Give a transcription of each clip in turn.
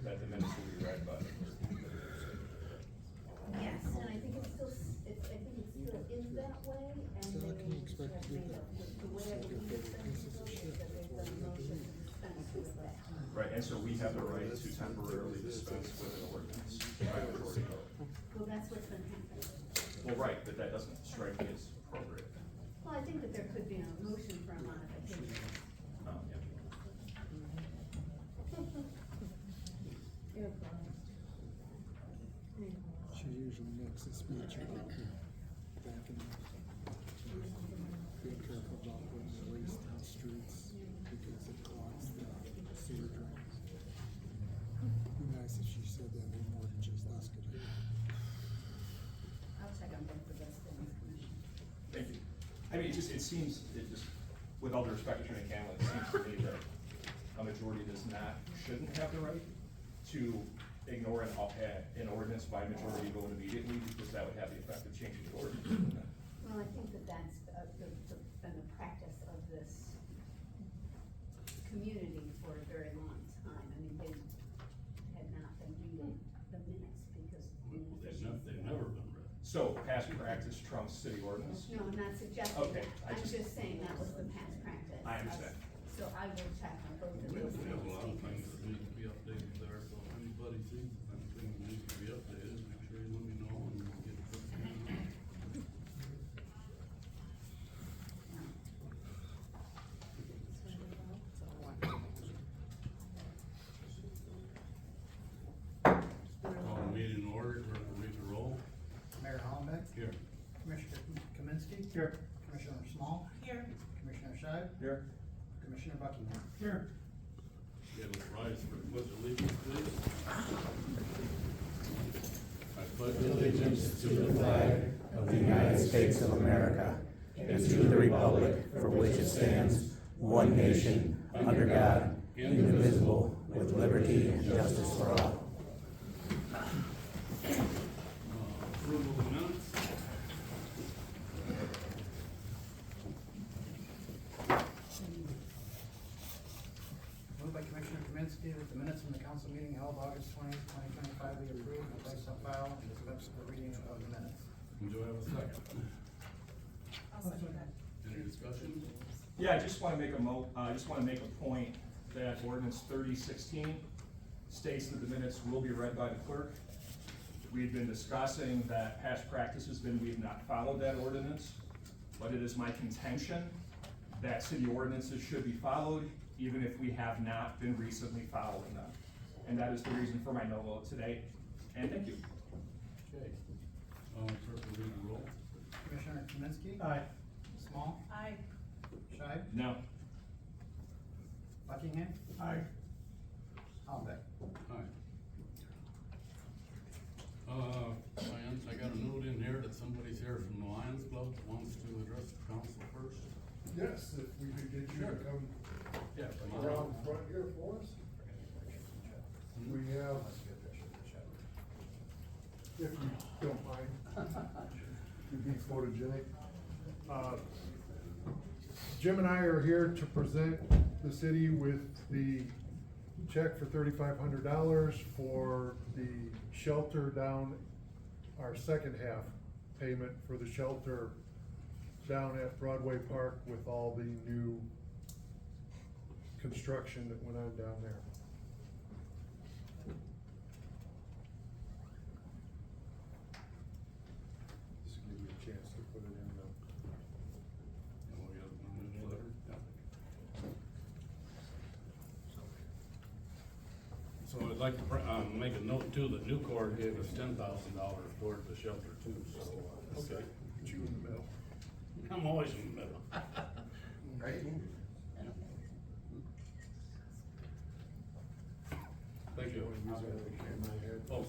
that the minutes will be read by the clerk. Yes, and I think it's still, I think it still is that way, and So how can you expect to do that? the way I believe it's been to go is that they've done a motion to dispense with that. Right, and so we have the right to temporarily dispense with an ordinance by majority vote. Well, that's what's been happening. Well, right, but that doesn't strike me as appropriate. Well, I think that there could be a motion for a modification. Yeah. She usually makes a speech about backing up. Being careful about putting the waste on the streets because it clogs the sewer drains. Be nice if she said that in more than just us could hear. I'll check on both of those things, Commissioner. Thank you. I mean, it just, with all due respect to Attorney Cameron, it seems to me that a majority shouldn't have the right to ignore an ordinance by majority vote immediately, because that would have the effect of changing the ordinance. Well, I think that that's been the practice of this community for a very long time. I mean, they had not been reading the minutes because. They've never been read. So past practice trumps city ordinance? No, I'm not suggesting Okay, that. I'm just saying that was the past practice. I understand. So I will check on both of We those have a lot of things. things that need to be updated there, so if anybody sees anything that needs to be updated, make sure you let me know and we'll get it put together. Call the meeting in order, clerk will read the roll. Mayor Hollenbeck, Here. Commissioner Kaminsky. Here. Commissioner Small. Here. Commissioner Scheib, Here. Commissioner Buckingham. Here. Yeah, let's rise for the pledge of allegiance, please. I pledge Allegiance to the flag of the United States of America and to the republic for which it stands, one nation, under God, indivisible, with liberty and justice for all. Approval of the minutes. Moved by Commissioner Kaminsky that the minutes from the council meeting held August 20, 2025 be approved and placed on file and dispense with the reading of the minutes. Do I have a second? I'll second that. Any discussion? Yeah, I just wanna make a point that ordinance 3016 states that the minutes will be read by the clerk. We've been discussing that past practice has been we have not followed that ordinance, but it is my contention that city ordinances should be followed, even if we have not been recently following them. And that is the reason for my no vote today, and thank you. Okay. Clerk will read the roll. Commissioner Kaminsky. Aye. Small. Aye. Scheib, No. Buckingham, Aye. Hollenbeck. Aye. Lions, I got a note in here that somebody's here from the Lions Club that wants to address the council first. Yes, if we could get you to come Yeah, come on. around front here for us. We have, if you don't mind, to be photogenic. Jim and I are here to present the city with the check for $3,500 for the shelter down, our second half payment for the shelter down at Broadway Park with all the new construction that went on down there. Just give me a chance to put it in the. And we have a newsletter. So I'd like to, make a note too, that Newcore gave us $10,000 toward the shelter too, so. Okay. Put you in the middle. I'm always in the middle. Right? Thank you. Use that in my head. Oh.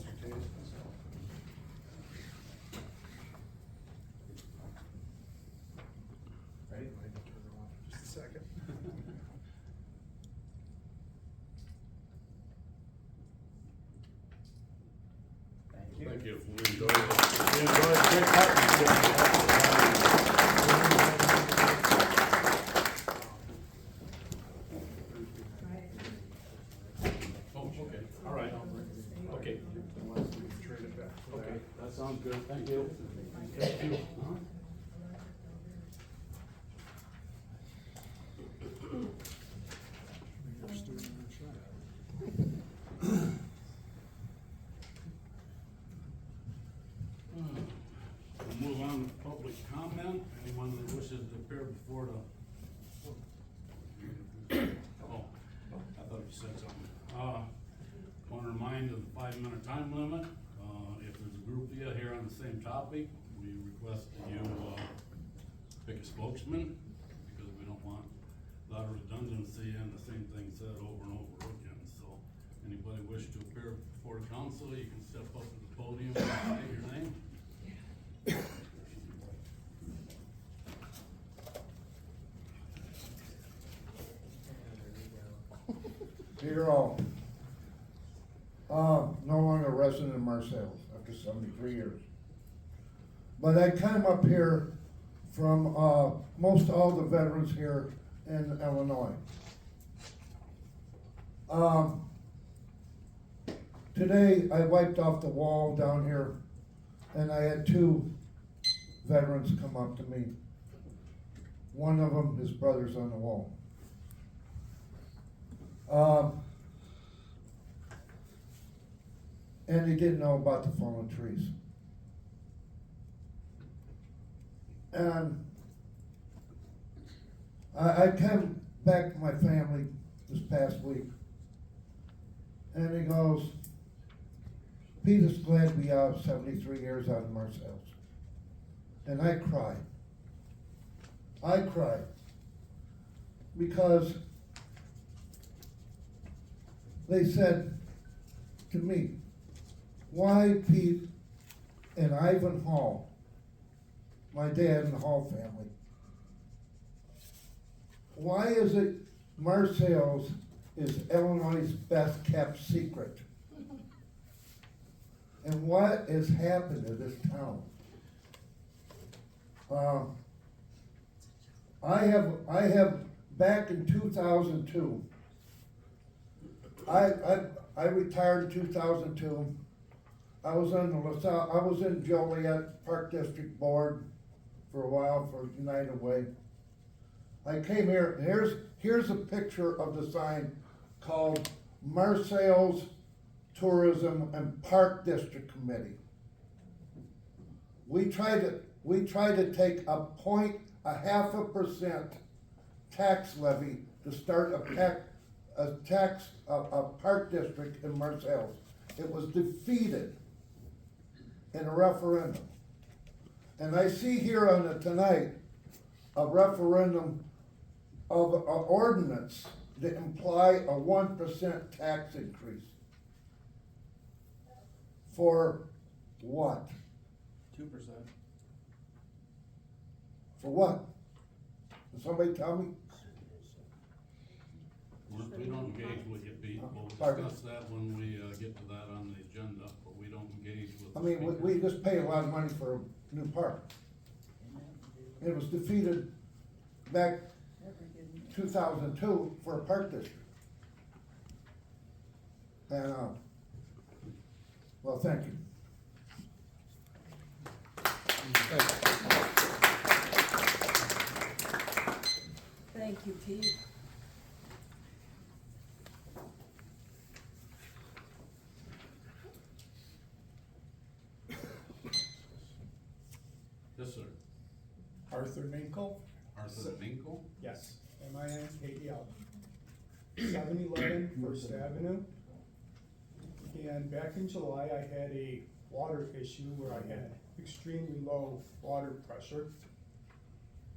Ready? I can turn it off in just a second. Thank you. We enjoyed it. We enjoyed a great partnership. Oh, okay. All right, okay, Unless we trade it back for okay, that. that sounds good, thank you. Thank you. Huh? You're still in our shop. We'll move on to public comment. Anyone that wishes to appear before the. Oh, I thought you said something. Want to remind of the 5-minute time limit. If there's a group of you here on the same topic, we request that you, pick a spokesman, because we don't want a lot of redundancy and the same thing said over and over again. So, anybody wish to appear before council, you can step up to the podium and state your name. Peter O. No longer resident of Marseilles after 73 years. But I came up here from, most all the veterans here in Illinois. Today, I wiped off the wall down here, and I had 2 veterans come up to me. One of them, his brother's on the wall. And he didn't know about the fallen trees. And I came back to my family this past week, and he goes, Peter's glad to be out 73 years out of Marseilles. And I cried. I cried. Because they said to me, why Pete and Ivan Hall, my dad and the Hall family, why is it Marseilles is Illinois' best kept secret? And what has happened to this town? I have back in 2002, I retired in 2002. I was on the LaSalle, I was in Joliet Park District Board for a while for United Way. I came here, and here's a picture of the sign called Marseilles Tourism and Park District Committee. We tried to take a 0.5% tax levy to start a park district in Marseilles. It was defeated in a referendum. And I see here on it tonight, a referendum of an ordinance that imply a 1% tax increase. For what? 2%. For what? Can somebody tell me? We don't engage with you, Pete. We'll Pardon? discuss that when we, get to that on the agenda, but we don't engage with. I mean, we just pay a lot of money for a new park. It was defeated back 2002 for a park district. And, well, thank you. Thank you, Pete. Yes, sir. Arthur Minkle? Arthur Minkle? Yes. M-I-N-K-E-L. 711 First Avenue. And back in July, I had a water issue where I had extremely low water pressure.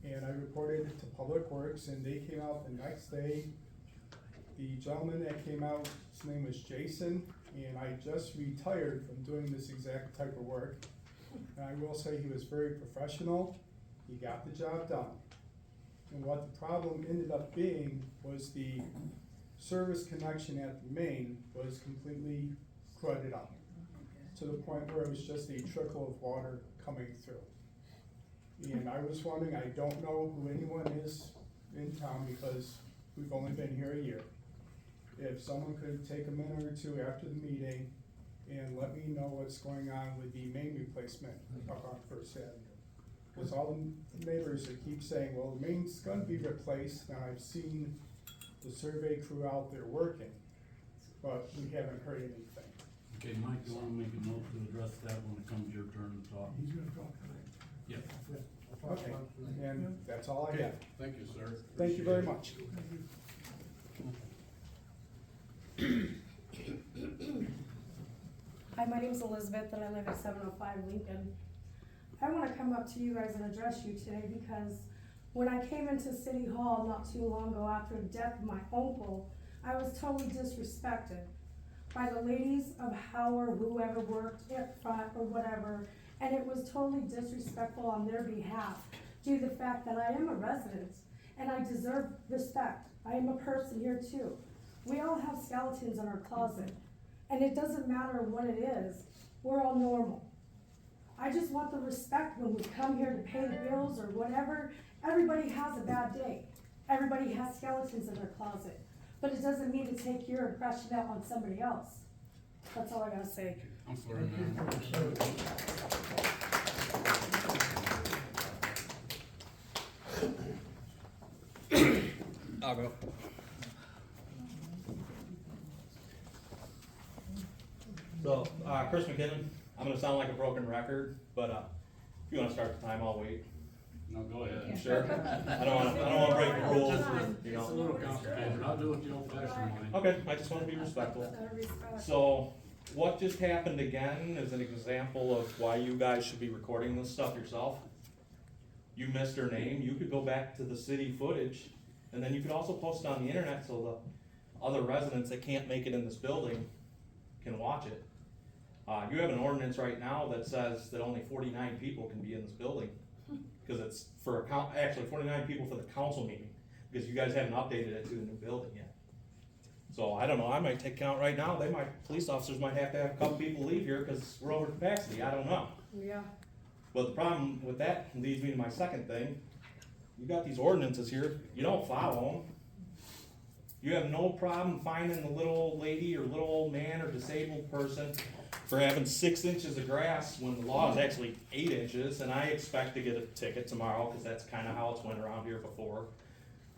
And I reported it to Public Works, and they came out the next day. The gentleman that came out, his name was Jason, and I just retired from doing this exact type of work. And I will say he was very professional. He got the job done. And what the problem ended up being was the service connection at the main was completely flooded up to the point where it was just a trickle of water coming through. And I was wondering, I don't know who anyone is in town because we've only been here a year. if someone could take a minute or two after the meeting and let me know what's going on with the main replacement up on First Avenue. Cause all the neighbors that keep saying, well, the main's gonna be replaced, and I've seen the survey crew out there working, but we haven't heard anything. Okay, Mike, you wanna make a note to address that when it comes your turn to talk? He's gonna talk tonight. Yep. Okay, and that's all I Okay, have. thank you, sir. Thank you very Appreciate it. much. Hi, my name's Elizabeth and I live at 705 Lincoln. I wanna come up to you guys and address you today because when I came into City Hall not too long ago after the death of my uncle, I was totally disrespected by the ladies of How or whoever worked at front or whatever, and it was totally disrespectful on their behalf due to the fact that I am a resident and I deserve respect. I am a person here too. We all have skeletons in our closet, and it doesn't matter what it is, we're all normal. I just want the respect when we come here to pay bills or whatever. Everybody has a bad day. Everybody has skeletons in their closet, but it doesn't mean to take your impression out on somebody else. That's all I gotta say. I'm sorry, ma'am. I'll go. So, Chris McKinnon, I'm gonna sound like a broken record, but, if you wanna start the time, I'll wait. No, go ahead. Sure? I don't wanna break the rules, you It's a know. little complicated, I'll do it the old fashioned way. Okay, I just wanna be respectful. So, what just happened again is an example of why you guys should be recording this stuff yourself. You missed her name, you could go back to the city footage, and then you could also post it on the internet so the other residents that can't make it in this building can watch it. You have an ordinance right now that says that only 49 people can be in this building. Cause it's for actually 49 people for the council meeting, because you guys haven't updated it to the new building yet. So I don't know, I might take count right now, police officers might have to have a couple people leave here because we're over capacity, I don't know. Yeah. But the problem with that leads me to my second thing. You got these ordinances here, you don't follow them. You have no problem finding the little old lady or little old man or disabled person for having 6 inches of grass when the law is actually 8 inches, and I expect to get a ticket tomorrow, cause that's kinda how it's went around here before.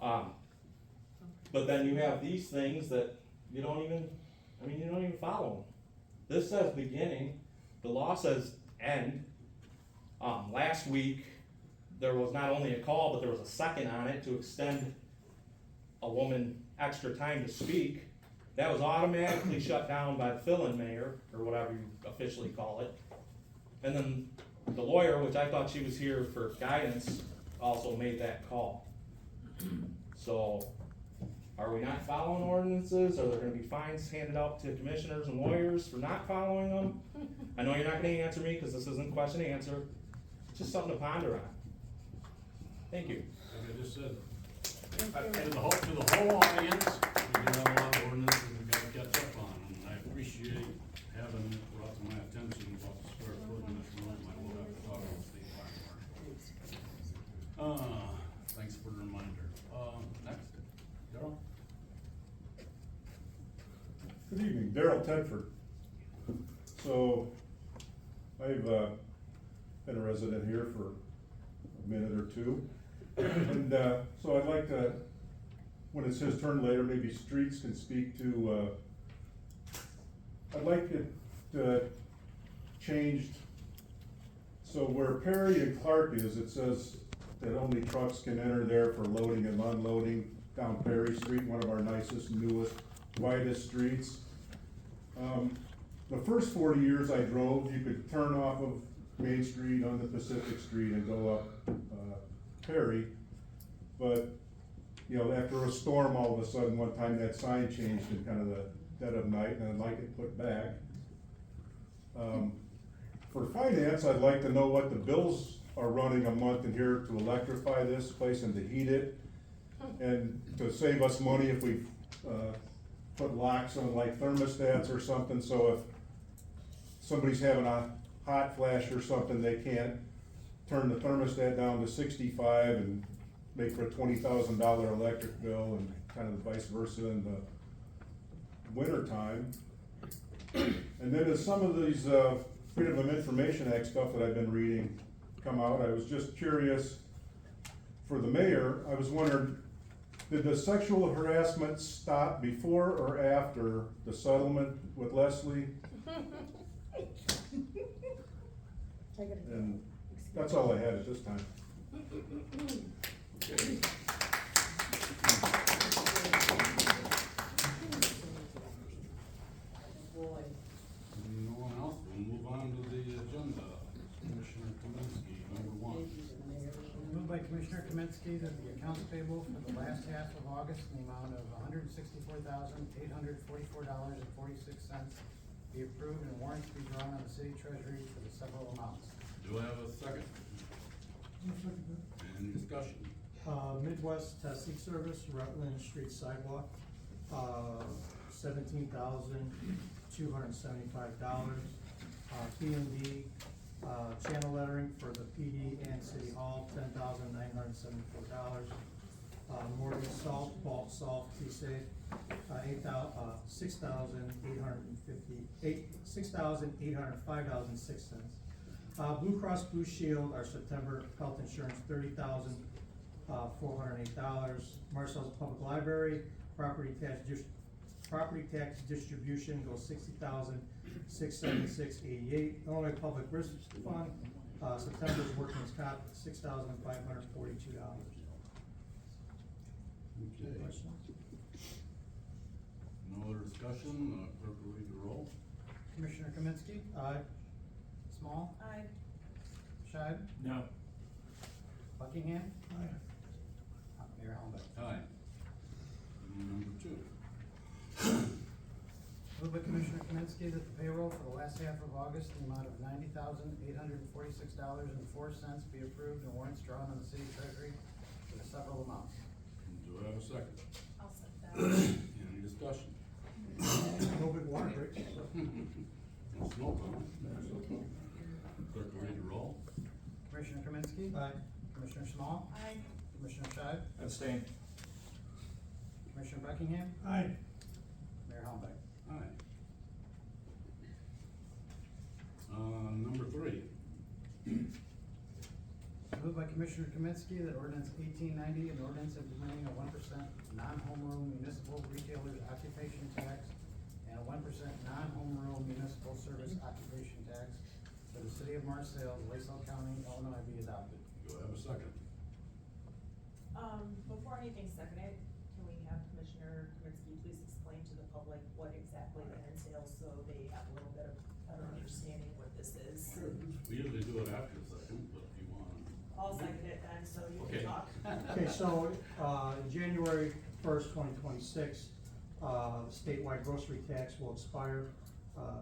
But then you have these things that you don't even follow them. This says beginning, the law says end. Last week, there was not only a call, but there was a second on it to extend a woman extra time to speak. That was automatically shut down by the fill-in mayor, or whatever you officially call it. And then the lawyer, which I thought she was here for guidance, also made that call. So, are we not following ordinances? Are there gonna be fines handed out to commissioners and lawyers for not following them? I know you're not gonna answer me, cause this isn't question and answer. It's just something to ponder on. Thank you. Like I just said, to the whole audience, we do have a lot of ordinances we've got to catch up on, and I appreciate having it brought to my attention about the square foot in this room. I will have to talk to the state fire marshal. Thanks for the reminder. Next, Darrell? Good evening, Darrell Tedford. So, I've been a resident here for a minute or two. And so I'd like to, when it's his turn later, maybe Streets can speak to, I'd like it changed. So where Perry and Clark is, it says that only trucks can enter there for loading and unloading down Perry Street, one of our nicest, newest, widest streets. The first 40 years I drove, you could turn off of Main Street onto Pacific Street and go up Perry, but, you know, after a storm, all of a sudden, one time that sign changed in kind of the dead of night, and I'd like it put back. For finance, I'd like to know what the bills are running a month in here to electrify this place and to heat it, and to save us money if we put locks on like thermostats or something, so if somebody's having a hot flash or something, they can't turn the thermostat down to 65 and make for a $20,000 electric bill, and kind of vice versa, and winter time. And then as some of these, Freedom of Information Act stuff that I've been reading come out, I was just curious, for the mayor, I was wondering, did the sexual harassment stop before or after the settlement with Leslie? And that's all I had at this time. Okay. No one else, we'll move on to the agenda. Commissioner Kaminsky, number one. Moved by Commissioner Kaminsky that the accounts payable for the last half of August in the amount of $164,844.46 be approved and warrants be drawn on the city treasury for the several amounts. Do I have a second? Any discussion? Midwest Testing Service, Rutland Street Sidewalk, $17,275. P&D, channel lettering for the PD and City Hall, $10,974. Morgan Salt, Bulk Salt, T-Safe, $6,805.06. Blue Cross Blue Shield, our September health insurance, $30,408. Marseilles Public Library, property tax distribution goes $60,676.88. Illinois Public Risk Fund, September's workman's comp, $6,542. Okay. No other discussion, clerk will read the roll. Commissioner Kaminsky? Aye. Small? Aye. Scheib? No. Buckingham? Mayor Hollenbeck? Aye. Number two. Moved by Commissioner Kaminsky that the payroll for the last half of August in the amount of $90,846.04 be approved and warrants drawn on the city treasury for the several amounts. Do I have a second? I'll second that. Any discussion? No big water break. No smoke, huh? Clerk will read the roll. Commissioner Kaminsky? Aye. Commissioner Small? Aye. Commissioner Scheib? Abstain. Commissioner Buckingham? Aye. Mayor Hollenbeck? Aye. Number three. Moved by Commissioner Kaminsky that ordinance 1890, an ordinance implementing a 1% non-home rule municipal retailers occupation tax and a 1% non-home rule municipal service occupation tax for the city of Marseilles, Lacey County, Illinois be adopted. Do I have a second? Before anything's seconded, can we have Commissioner Kaminsky please explain to the public what exactly that entails, so they have a little bit of better understanding what this is? Sure. We usually do it after the second, but if you want. I'll second it then, so you Okay. can talk. Okay, so, January 1st, 2026, the statewide grocery tax will expire.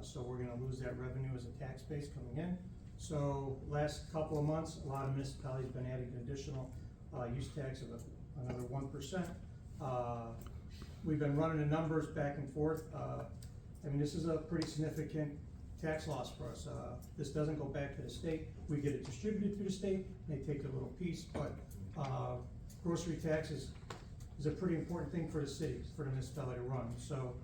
So we're gonna lose that revenue as a tax base coming in. So last couple of months, a lot of municipalities have been adding additional, use tax of another 1%. We've been running the numbers back and forth. I mean, this is a pretty significant tax loss for us. This doesn't go back to the state. We get it distributed through the state, they take a little piece, but, grocery tax is a pretty important thing for the city, for the municipality to run. So,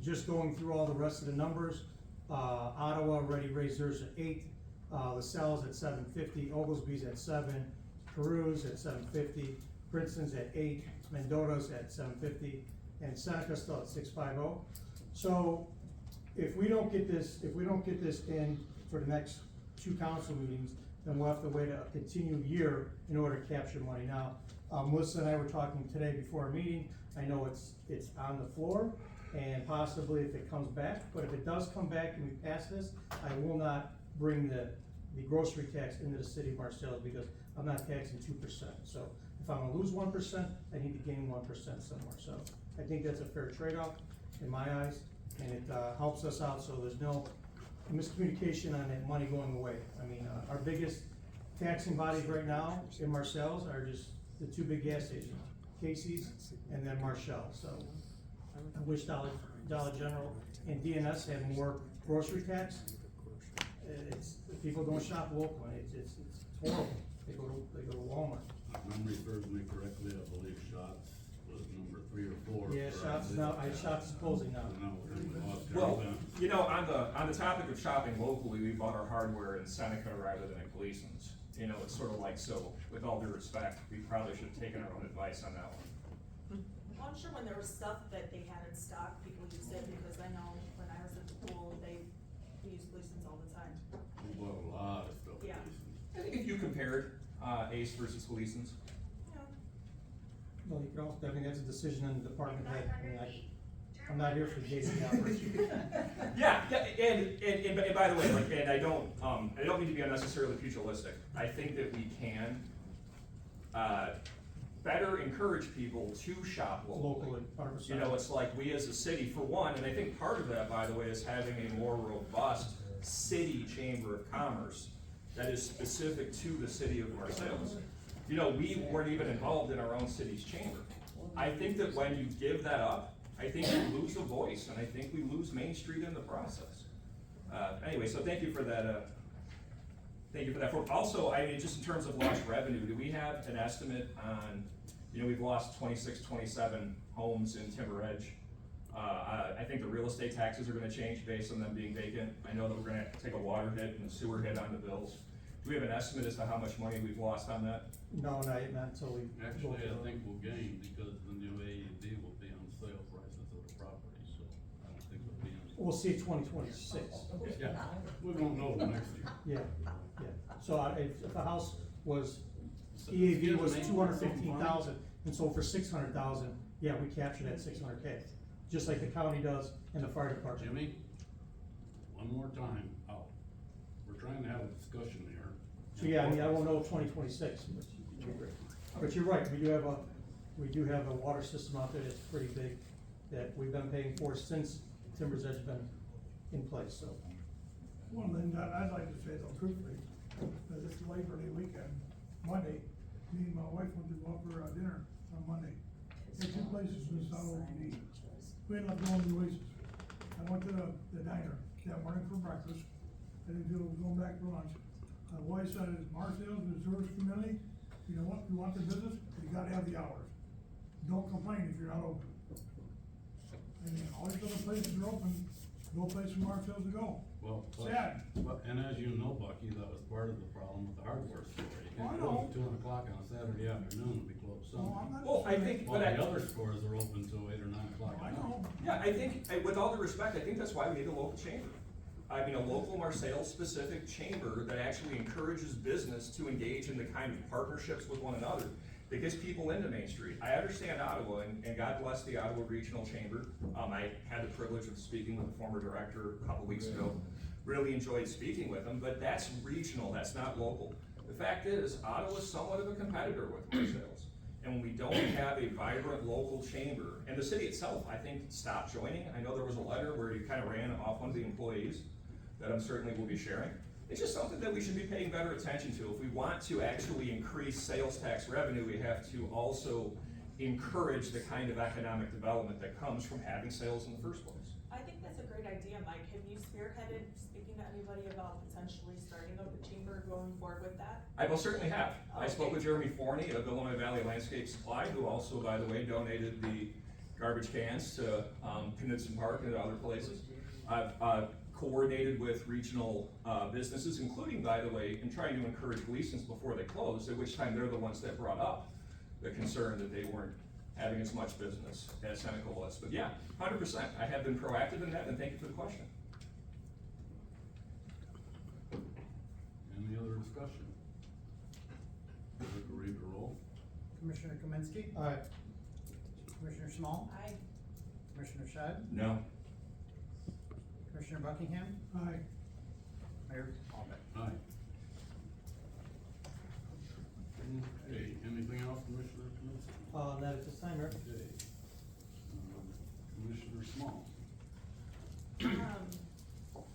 just going through all the rest of the numbers, Ottawa already raised theirs at 8, LaSalle's at 750, Oglesby's at 7, Peru's at 750, Princeton's at 8, Mendoza's at 750, and Seneca's still at 650. So, if we don't get this in for the next 2 council meetings, then we'll have to wait a continued year in order to capture money. Now, Melissa and I were talking today before our meeting. I know it's on the floor, and possibly if it comes back, but if it does come back and we pass this, I will not bring the grocery tax into the city of Marseilles, because I'm not taxing 2%. So if I'm gonna lose 1%, I need to gain 1% somewhere. So I think that's a fair trade-off in my eyes, and it helps us out, so there's no miscommunication on that money going away. I mean, our biggest taxing bodies right now in Marseilles are just the 2 big gas stations, Casey's and then Marshall. So I wish Dollar General and DNS had more grocery tax. People don't shop local, and it's horrible. They go to Walmart. If memory serves me correctly, I believe Schatz was number 3 or 4. Yeah, shops now, shops closing now. No, we lost Well, everything. you know, on the topic of shopping locally, we bought our hardware in Seneca rather than at Gleason's. You know, it's sort of like, so, with all due respect, we probably should have taken our own advice on that one. Well, I'm sure when there was stuff that they had in stock, people used it, because I know when I was at the pool, we used Gleason's all the time. We bought a lot of stuff. Yeah. I think if you compared, Ace versus Gleason's, Yeah. Well, you could also, I mean, that's a decision in the department head, I mean, I'm not here for day-to-day operation. yeah, and by the way, like, and I don't mean to be unnecessarily pugilistic. I think that we can, better encourage people to shop locally. 100%. You know, it's like we as a city, for one, and I think part of that, by the way, is having a more robust city chamber of commerce that is specific to the city of Marseilles. You know, we weren't even involved in our own city's chamber. I think that when you give that up, I think you lose a voice, and I think we lose Main Street in the process. Anyway, so thank you for that, thank you for that. Also, I mean, just in terms of lost revenue, do we have an estimate on, you know, we've lost 26, 27 homes in Timber Edge. I think the real estate taxes are gonna change based on them being vacant. I know that we're gonna have to take a water hit and a sewer hit on the bills. Do we have an estimate as to how much money we've lost on that? No, not until we. Actually, I think we'll gain because the new AED will be on sale prices of the property, so I don't think we'll be on. We'll see 2026. Yeah, we won't know next year. Yeah. So if a house was, EAV was 215,000 and sold for 600,000, yeah, we capture that 600K. Just like the county does and the fire department. Jimmy, one more time, out. We're trying to have a discussion here. So yeah, I mean, I won't know 2026, but you're right, we do have a water system out there that's pretty big that we've been paying for since Timber's Edge been in place, so. One thing that I'd like to say though, truthfully, is this Labor Day weekend, Monday, me and my wife went to go out for dinner on Monday. There's 2 places in South Oakland to eat. We ended up going to Oasis. I went to the diner that morning for breakfast, and then going back for lunch. My wife said, Marseilles is a tourist community, you know what, if you want the business, you gotta have the hours. Don't complain if you're not open. And then all these other places are open, no place in Marseilles to go. Well, Sad. and as you know, Bucky, that was part of the problem with the hardware store. You I can't know. go at 2 o'clock on a Saturday afternoon and be closed No, Sunday. I'm not. Well, I think, Well, but the other stores are open till 8 or 9 o'clock I at know. night. yeah, I think, with all due respect, I think that's why we need a local chamber. I mean, a local Marseilles-specific chamber that actually encourages business to engage in the kind of partnerships with one another that gets people into Main Street. I understand Ottawa, and God bless the Ottawa Regional Chamber. I had the privilege of speaking with the former director a couple weeks ago. Really enjoyed speaking with him, but that's regional, that's not local. The fact is, Ottawa is somewhat of a competitor with Marseilles. And when we don't have a vibrant local chamber, and the city itself, I think, stopped joining. I know there was a letter where you kind of ran off one of the employees that I'm certainly will be sharing. It's just something that we should be paying better attention to. If we want to actually increase sales tax revenue, we have to also encourage the kind of economic development that comes from having sales in the first place. I think that's a great idea, Mike. Have you spearheaded speaking to anybody about potentially starting up a chamber, going forward with that? I most certainly have. I spoke Okay. with Jeremy Forney of Illinois Valley Landscape Supply, who also, by the way, donated the garbage cans to Knudsen Park and other places. I've coordinated with regional businesses, including, by the way, in trying to encourage Gleason's before they closed, at which time they're the ones that brought up the concern that they weren't having as much business as Seneca was. But yeah, 100%. I have been proactive in that, and thank you for the question. Any other discussion? Clerk will read the roll. Commissioner Kaminsky. Aye. Commissioner Small. Aye. Commissioner Shad. No. Commissioner Buckingham. Aye. Mayor Albert. Aye. Okay, anything else, Commissioner Kaminsky? Not at this time, Mayor. Okay. Commissioner Small.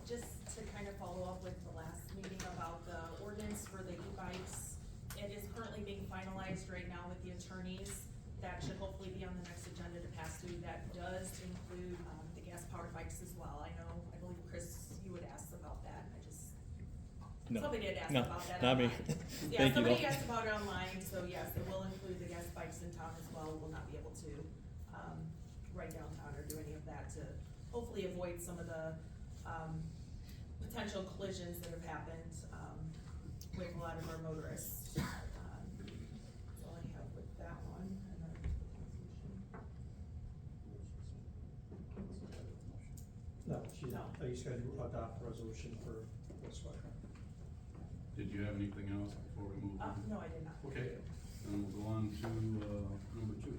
Just to kind of follow up with the last meeting about the ordinance for the e-bikes. It is currently being finalized right now with the attorneys. That should hopefully be on the next agenda to pass through. That does include, the gas-powered bikes as well. I believe Chris, you would ask about that. No. Somebody had asked No, about that not me. online. Yeah, Thank you, somebody though. asked about it online, so yes, it will include the gas bikes in town as well. We'll not be able to, ride downtown or do any of that to hopefully avoid some of the, potential collisions that have happened, with a lot of our motorists. That's all I have with that one. And then- No, she's, No. you just gotta adopt a resolution for this one. Did you have anything else before we move on? No, I did not. Okay, then we'll go on to, number 2.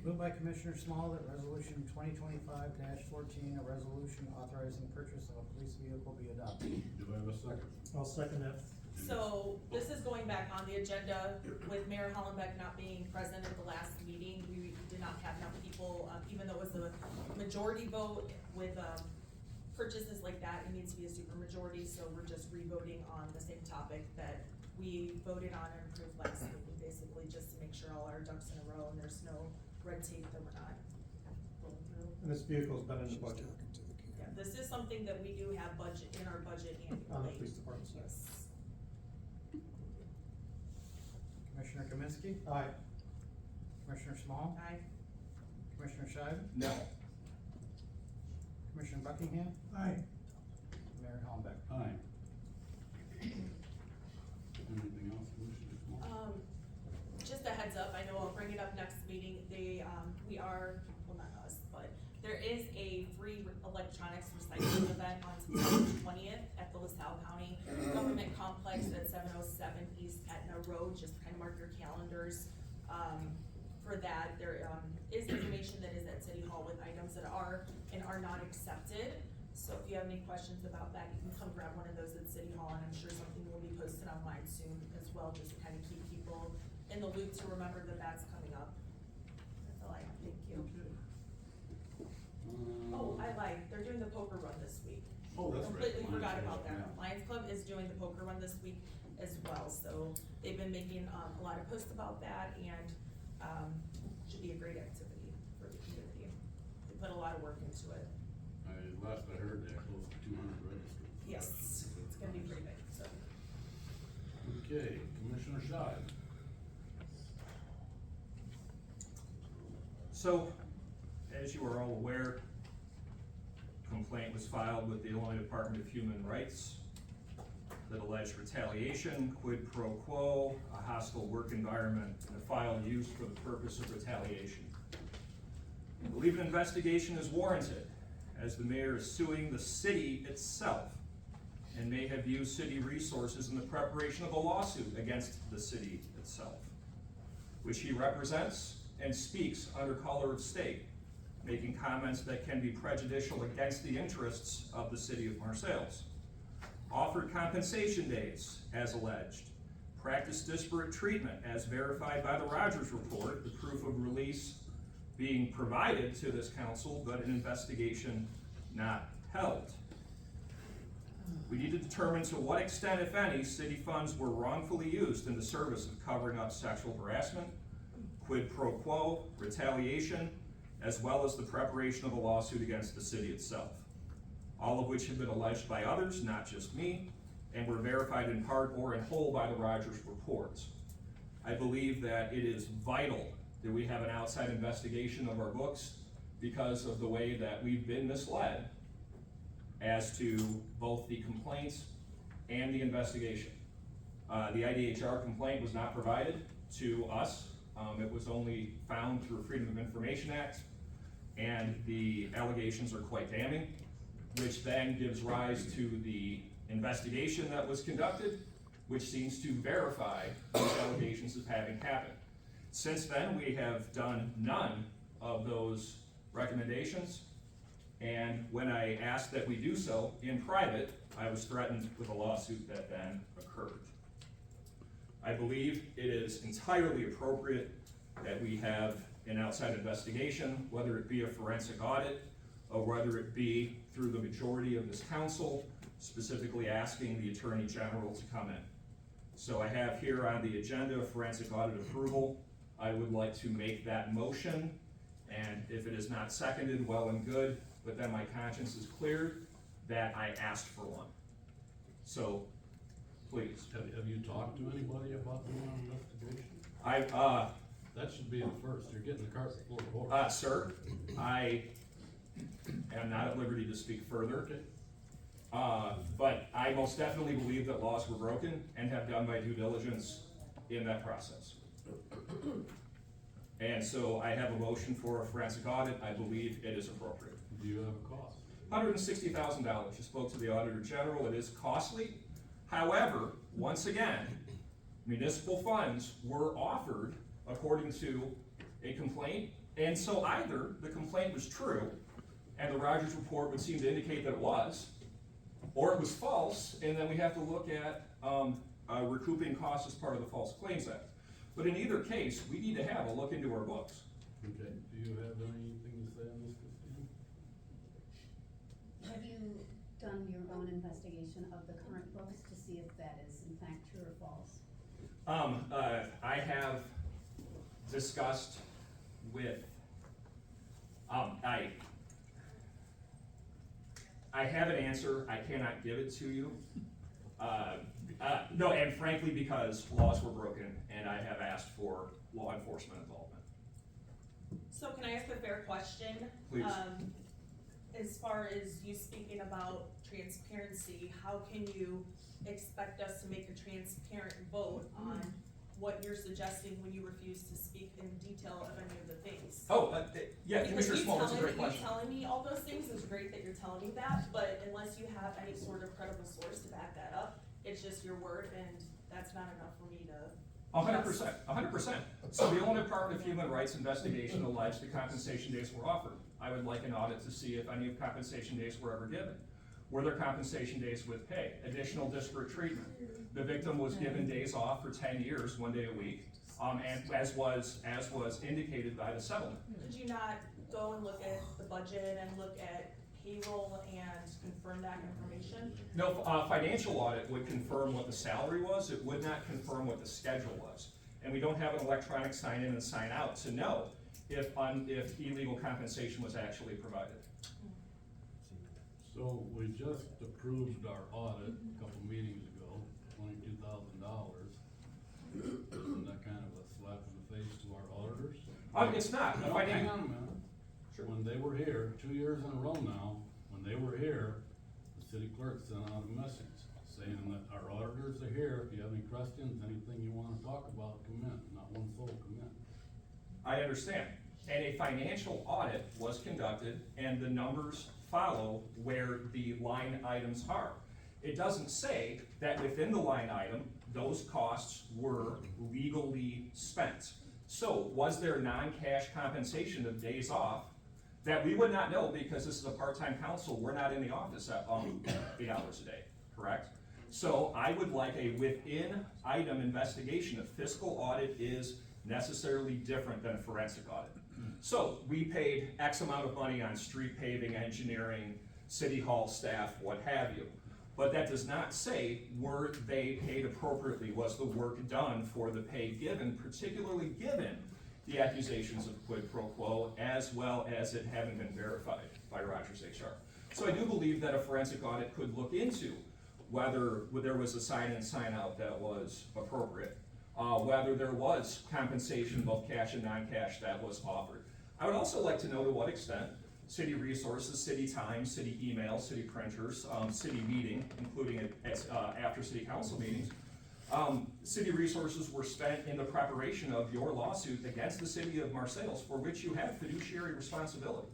Moved by Commissioner Small that resolution 2025-14, a resolution authorizing purchase of a police vehicle be adopted. Do I have a second? I'll second that. So this is going back on the agenda with Mayor Hollenbeck not being present at the last meeting. We did not have enough people, even though it was a majority vote with, purchases like that, it needs to be a super majority, so we're just re-voting on the same topic that we voted on and approved last meeting, basically just to make sure all our ducks in a row and there's no red tape that we're not going through. And this vehicle's been in the budget Yeah, this is something that we do have budget, in our budget on the annually. police department side. Yes. Commissioner Kaminsky. Aye. Commissioner Small. Aye. Commissioner Scheib. No. Commissioner Buckingham. Aye. Mayor Hollenbeck. Aye. Anything else, Commissioner Small? Just a heads up, I know I'll bring it up next meeting, we are, well, not us, but there is a free electronics recycling event on September 20th at the LaSalle County Government Complex at 707 East Etna Road, just kind of mark your calendars. For that, there, is information that is at City Hall with items that are and are not accepted. So if you have any questions about that, you can come grab one of those at City Hall, and I'm sure something will be posted online soon as well, just to kind of keep people in the loop to remember that that's coming up. That's all I have, thank you. Oh, I lied, they're doing the poker run this week. Oh, that's right. Completely forgot Lions about Club, that. yeah. Lions Club is doing the poker run this week as well, so they've been making, a lot of posts about that, and, should be a great activity for the community. They put a lot of work into it. Last I heard, they had close to 200 registered. Yes, it's gonna be pretty big, so. Okay, Commissioner Scheib. So, as you are all aware, complaint was filed with the Illinois Department of Human Rights that alleged retaliation, quid pro quo, a hostile work environment, and a file used for the purpose of retaliation. I believe an investigation is warranted, as the mayor is suing the city itself and may have used city resources in the preparation of a lawsuit against the city itself, which he represents and speaks under color of state, making comments that can be prejudicial against the interests of the city of Marseilles. Offered compensation days, as alleged. Practiced disparate treatment, as verified by the Rogers Report, the proof of release being provided to this council, but an investigation not held. We need to determine to what extent, if any, city funds were wrongfully used in the service of covering up sexual harassment, quid pro quo, retaliation, as well as the preparation of a lawsuit against the city itself. All of which have been alleged by others, not just me, and were verified in part or in whole by the Rogers reports. I believe that it is vital that we have an outside investigation of our books because of the way that we've been misled as to both the complaints and the investigation. The IDHR complaint was not provided to us. It was only found through Freedom of Information Act, and the allegations are quite damning, which then gives rise to the investigation that was conducted, which seems to verify those allegations as having happened. Since then, we have done none of those recommendations, and when I asked that we do so in private, I was threatened with a lawsuit that then occurred. I believe it is entirely appropriate that we have an outside investigation, whether it be a forensic audit, or whether it be through the majority of this council, specifically asking the Attorney General to come in. So I have here on the agenda forensic audit approval. I would like to make that motion, and if it is not seconded, well and good, but then my conscience is cleared that I asked for one. So please. Have you talked to anybody about doing an investigation? I, That should be the first, you're getting the cart before the horse. sir, I am not at liberty to speak further. But I most definitely believe that laws were broken and have done my due diligence in that process. And so I have a motion for a forensic audit. I believe it is appropriate. Do you have a cost? $160,000. You spoke to the Auditor General. It is costly. However, once again, municipal funds were offered according to a complaint. And so either the complaint was true, and the Rogers report would seem to indicate that it was, or it was false, and then we have to look at recouping costs as part of the False Claims Act. But in either case, we need to have a look into our books. Okay, do you have anything to say on this, Christine? Have you done your own investigation of the current books to see if that is in fact true or false? I have discussed with, I have an answer, I cannot give it to you. No, and frankly, because laws were broken, and I have asked for law enforcement involvement. So can I ask a fair question? Please. As far as you speaking about transparency, how can you expect us to make a transparent vote on what you're suggesting when you refuse to speak in detail of any of the things? Yeah, Because Commissioner Small, that's a great question. you telling me all those things is great that you're telling me that, but unless you have any sort of credible source to back that up, it's just your word, and that's not enough for me to. 100%. So the Illinois Department of Human Rights investigation alleged the compensation days were offered. I would like an audit to see if any of compensation days were ever given. Were there compensation days with pay? Additional disparate treatment? The victim was given days off for 10 years, 1 day a week, and as was indicated by the settlement. Did you not go and look at the budget and look at payroll and confirm that information? No, financial audit would confirm what the salary was. It would not confirm what the schedule was. And we don't have an electronic sign in and sign out to know if illegal compensation was actually provided. So we just approved our audit a couple meetings ago, $22,000. Isn't that kind of a slap in the face to our auditors? It's not. No, hang on a minute. Sure. When they were here, 2 years in a row now, when they were here, the city clerk sent out a message saying that our auditors are here. If you have any questions, anything you wanna talk about, come in. Not one soul come in. I understand. And a financial audit was conducted, and the numbers follow where the line items are. It doesn't say that within the line item, those costs were legally spent. So was there non-cash compensation of days off that we would not know because this is a part-time council, we're not in the office at 8 hours a day, correct? So I would like a within item investigation. A fiscal audit is necessarily different than a forensic audit. So we paid X amount of money on street paving, engineering, city hall staff, what have you. But that does not say were they paid appropriately, was the work done for the pay given, particularly given the accusations of quid pro quo, as well as it having been verified by Rogers HR. So I do believe that a forensic audit could look into whether there was a sign in, sign out that was appropriate, whether there was compensation, both cash and non-cash, that was offered. I would also like to know to what extent city resources, city time, city email, city printers, city meeting, including after city council meetings, city resources were spent in the preparation of your lawsuit against the city of Marseilles, for which you have fiduciary responsibility.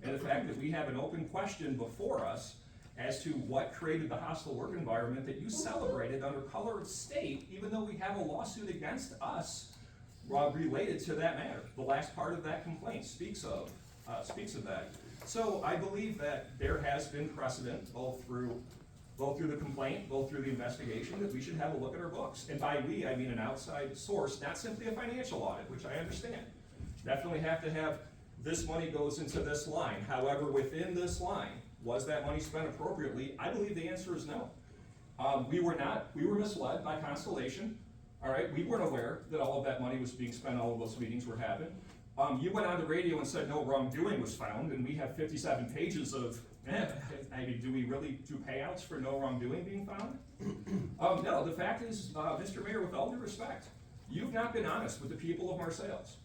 And the fact that we have an open question before us as to what created the hostile work environment that you celebrated under color of state, even though we have a lawsuit against us related to that matter. The last part of that complaint speaks of that. So I believe that there has been precedent, both through the complaint, both through the investigation, that we should have a look at our books. And by we, I mean an outside source, not simply a financial audit, which I understand. Definitely have to have, this money goes into this line. However, within this line, was that money spent appropriately? I believe the answer is no. We were misled by Constellation. All right, we weren't aware that all of that money was being spent, all of those meetings were happening. You went on the radio and said no wrongdoing was found, and we have 57 pages of I mean, do we really do payouts for no wrongdoing being found? No, the fact is, Mr. Mayor, with all due respect, you've not been honest with the people of Marseilles.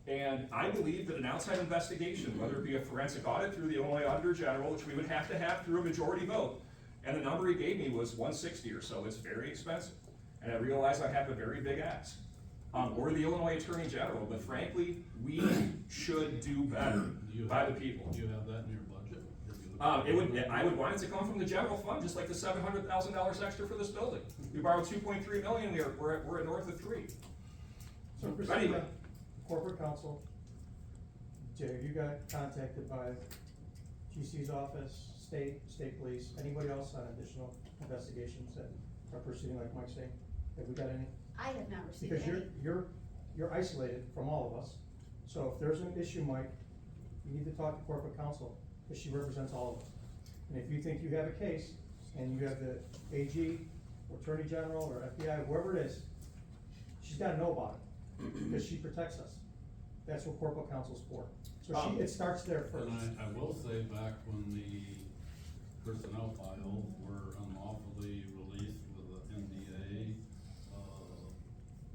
And I believe that an outside investigation, whether it be a forensic audit through the Illinois Auditor General, which we would have to have through a majority vote, and the number he gave me was 160 or so, it's very expensive. And I realize I have a very big ask. Or the Illinois Attorney General, but frankly, we should do better by the people. Do you have that in your budget? I would want it to come from the general fund, just like the $700,000 extra for this building. We borrowed 2.3 million, we're at north of 3. So Anyway. Christina, corporate counsel, Jay, you got contacted by GC's office, state police, anybody else on additional investigations that are proceeding like Mike's saying? Have we got any? I have not received Because any. you're isolated from all of us, so if there's an issue, Mike, you need to talk to corporate counsel, because she represents all of us. And if you think you have a case, and you have the AG, or Attorney General, or FBI, whoever it is, she's gotta know about it, because she protects us. That's what corporate counsel's for. So it starts there first. And I will say, back when the personnel files were unlawfully released with the NDA,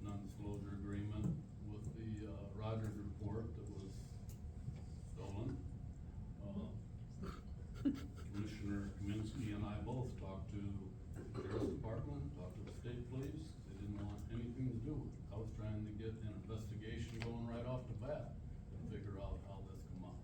non-disclosure agreement with the, Rogers report that was stolen, Commissioner Kaminsky and I both talked to the Sheriff's Department, talked to the state police. They didn't want anything to do with it. I was trying to get an investigation going right off the bat to figure out how this come up.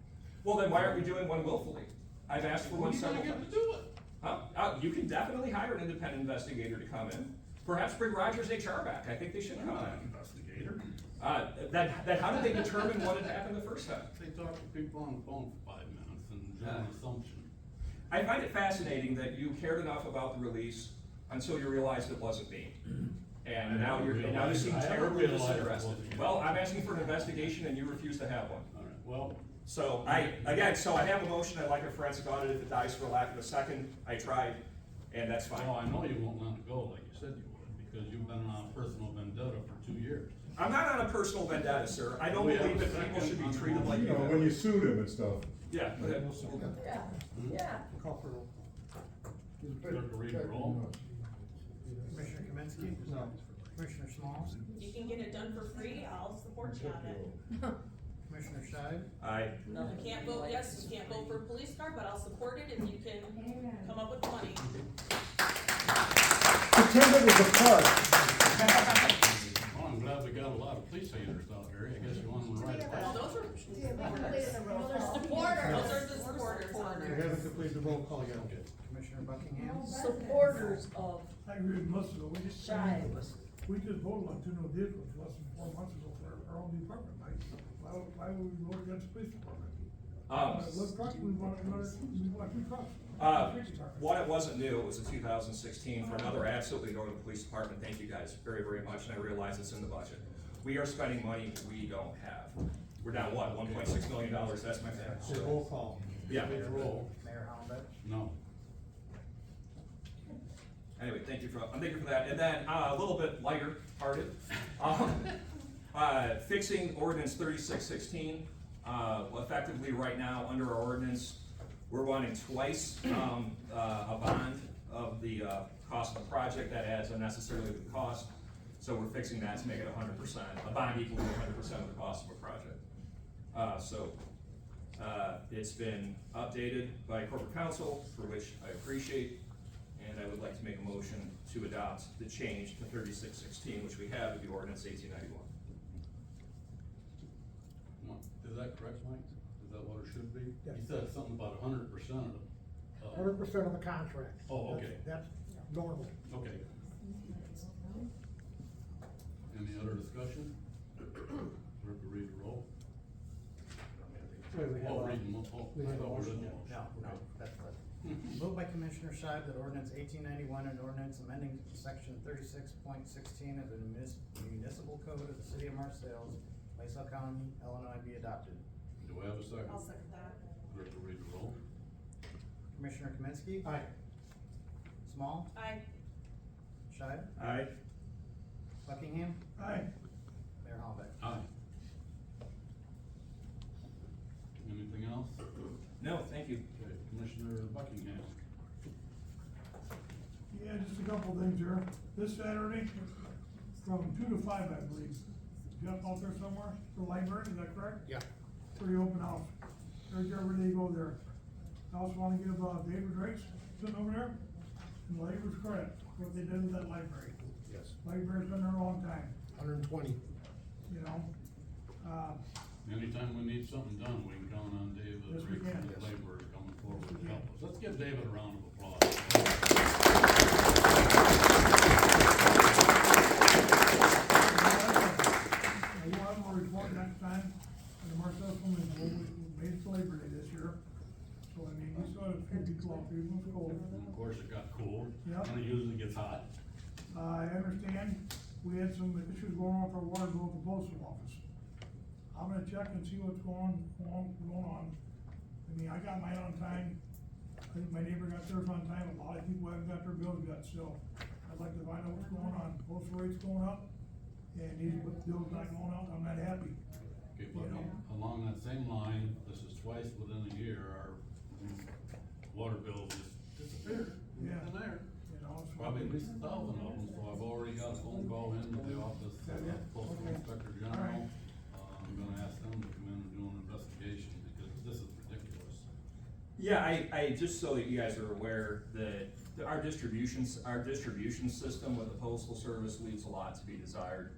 Well, then why aren't we doing one willfully? I've asked for one several What are you times. gonna get to do it? You can definitely hire an independent investigator to come in. Perhaps bring Rogers HR back. I think they should I'm come not an in. investigator. Then how did they determine what had happened the first time? They talk to people on the phone for 5 minutes and do an assumption. I find it fascinating that you cared enough about the release until you realized it wasn't me. And now you seem I haven't terribly realized it disinterested. wasn't you. Well, I'm asking for an investigation and you refuse to have one. All right, well, So I have a motion, I'd like a forensic audit, if it dies for lack of a second, I tried, and that's fine. I know you won't let it go like you said you would, because you've been on a personal vendetta for 2 years. I'm not on a personal vendetta, sir, I don't We have believe that a people second should be on the treated like You you. know, when you sued him and stuff. Yeah, go ahead. Call for roll. Clerk will read the roll. Commissioner Kaminsky? No. Commissioner Small? You can get it done for free, I'll support you on it. Commissioner Scheid? I, You can't vote yes, you can't vote for a police car, but I'll support it if you can come up with the money. Pretend it was a park. Well, I'm glad we got a lot of police haters out there. I guess you want them to write Well, it. those are, Supporters. those are the supporters on We there. haven't completed the roll call yet. Commissioner Buckingham? Supporters of I agree with most of it, Shy. we just voted on 2 new vehicles less than 4 months ago for our own department, right? Why would we vote against the police department? Let's truck, we want 2 trucks. one, it wasn't new, it was a 2016, for another, absolutely go to the police department, thank you guys very, very much, and I realize it's in the budget. We are spending money we don't have. We're down, what, $1.6 million, that's my math. So roll call. Yeah. Roll. Mayor Hollenbeck? No. Anyway, thank you for that. And then, a little bit lighter hearted, fixing ordinance 3616. Effectively, right now, under our ordinance, we're wanting twice, a bond of the, cost of the project. That adds unnecessarily to the cost. So we're fixing that to make it 100%, a bond equal to 100% of the cost of a project. It's been updated by corporate counsel, for which I appreciate. And I would like to make a motion to adopt the change to 3616, which we have with the ordinance 1891. Is that correct, Mike? Is that what it should be? Yes. You said something about 100% of it. 100% of the contract. Oh, okay. That's normal. Okay. Any other discussion? Clerk will read the roll. Wait, we have Oh, a- read them. Oh, we I have a thought we motion. did the motion. No, Okay. that's good. Moved by Commissioner Scheid that ordinance 1891 and ordinance amending section 36.16 of the municipal code of the city of Marseilles, Marseilles County, Illinois be adopted. Do we have a second? I'll second that. Clerk will read the roll. Commissioner Kaminsky? Aye. Small? Aye. Scheid? Aye. Buckingham? Aye. Mayor Hollenbeck? Aye. Anything else? No, thank you. Okay, Commissioner Buckingham. Yeah, just a couple things here. This Saturday, from 2 to 5, I believe. Jeff out there somewhere for library, is that correct? Yeah. For the open house. Encourage everybody to go there. I also wanna give, David Rakes sitting over there, and labor's credit, what they did with that library. Yes. Library's been there a long time, 120. you know? Anytime we need something done, we can count on David. Yes, we can. Riggs, Labor coming forward to help us. Let's give David a round of applause. We'll have a report next time, on the Marseilles Women's Bowl, we made it to Labor Day this year. So, I mean, we saw a few people out there, it was cold. And of course, it got cool. Yep. And it usually gets hot. I understand, we had some issues going on with our water bill at the postal office. I'm gonna check and see what's going on. I mean, I got mine on time, I think my neighbor got theirs on time, a lot of people haven't got their bills yet, so I'd like to find out what's going on. Postal rate's going up, and these bills not going up, I'm not happy. Okay, but along that same line, this is twice within a year, our water bills just disappeared. Yeah. In there. You know, so. Probably at least 1,000 of them, so I've already got a phone call in to the office of the Postal Inspector General. I'm gonna ask them to come in and do an investigation, because this is ridiculous. Yeah, I, just so that you guys are aware that our distribution system with the postal service leaves a lot to be desired.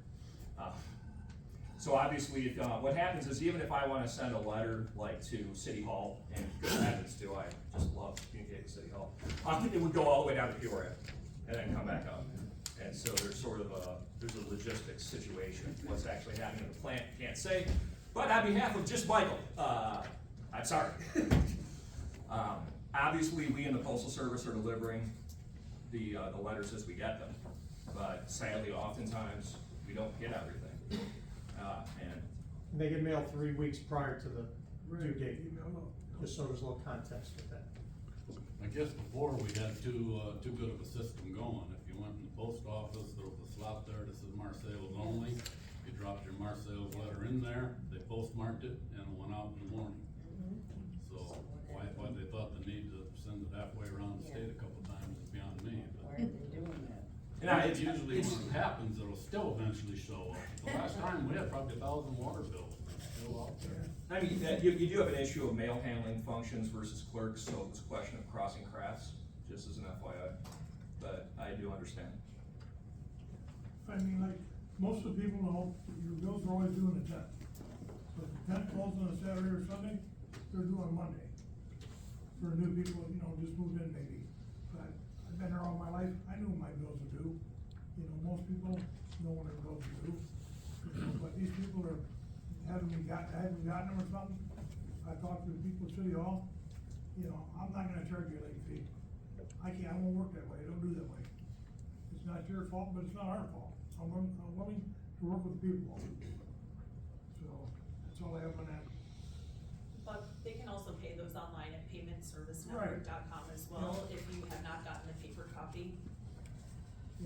So obviously, if, what happens is even if I wanna send a letter like to City Hall, and good heavens do, I just love communicating with City Hall, it would go all the way down to Peoria and then come back up. And so there's sort of there's a logistics situation, what's actually happening in the plant, can't say. But on behalf of just Michael, I'm sorry. Obviously, we in the Postal Service are delivering the letters as we get them, but sadly, oftentimes, we don't get everything. And They get mailed 3 weeks prior to the due date, Email them. just so there's a little context with that. I guess before we had too good of a system going. If you went in the post office, there was a slot there that said Marseilles only. You dropped your Marseilles letter in there, they postmarked it, and it went out in the morning. So why they thought the need to send it halfway around the state a couple times is beyond me, but. Why are they doing that? Usually when it happens, it'll still eventually show up. The last time, we had probably 1,000 water bills, they're still out there. I mean, you do have an issue of mail handling functions versus clerks, so it's a question of crossing crafts, just as an FYI, but I do understand. I mean, like, most of the people know, your bills are always due on the 10th. So if the 10th falls on a Saturday or Sunday, they're due on Monday. For new people, you know, just moved in maybe. But I've been there all my life, I knew my bills are due. You know, most people know when their bills are due. You know, but these people haven't gotten them or something. I talked to the people at City Hall, you know, I'm not gonna charge you a late fee. I won't work that way, I don't do that way. It's not your fault, but it's not our fault. I'm willing to work with people. So, that's all I have on that. But they can also pay those online at paymentservicenetwork.com as well, if you have not gotten a paper copy.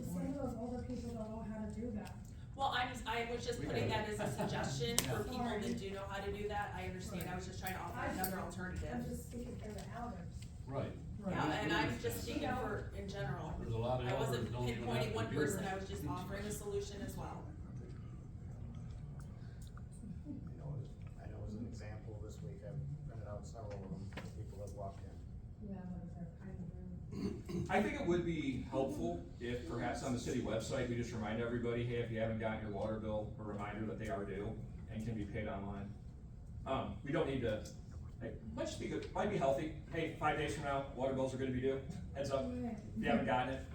Some of those older people don't know how to do that. Well, I was just putting that as a suggestion for people that do know how to do that, I understand, I was just trying to offer another I'm alternative. just speaking for the elders. Right. Yeah, and I'm just speaking for, in general. There's a lot of I wasn't elders don't even have pinpointing one person, computers. I was just offering a solution as well. I know as an example, this week I've printed out several of them for people that walked in. Yeah, but they're kind of rude. I think it would be helpful if perhaps on the city website, we just remind everybody, hey, if you haven't gotten your water bill, a reminder that they are due and can be paid online. We don't need to, might just be good, might be healthy, hey, 5 days from now, water bills are gonna be due, heads up, if you haven't gotten it.